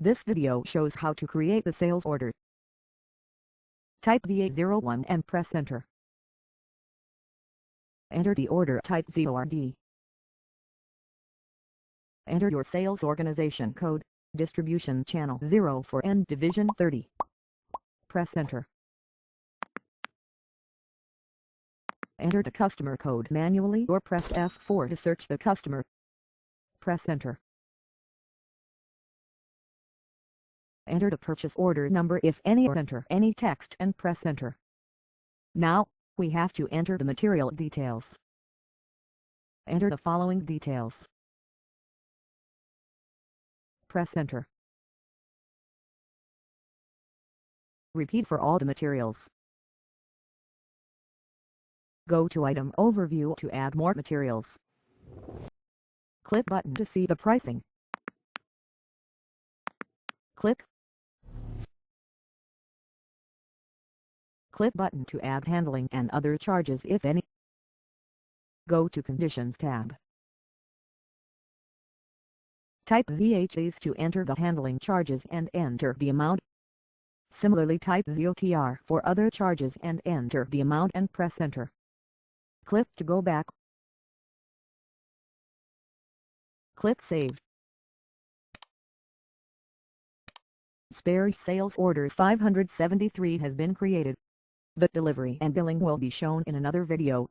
This video shows how to create the sales order. Type VA01 and press enter. Enter the order type ZORD. Enter your sales organization code, distribution channel 0 for N division 30. Press enter. Enter the customer code manually or press F4 to search the customer. Press enter. Enter the purchase order number if any or enter any text and press enter. Now, we have to enter the material details. Enter the following details. Press enter. Repeat for all the materials. Go to Item Overview to add more materials. Click button to see the pricing. Click button to add handling and other charges if any. Go to Conditions tab. Type ZHAs to enter the handling charges and enter the amount. Similarly, type ZOTR for other charges and enter the amount and press enter. Click to go back. Click Save. Spare sales order 573 has been created. The delivery and billing will be shown in another video.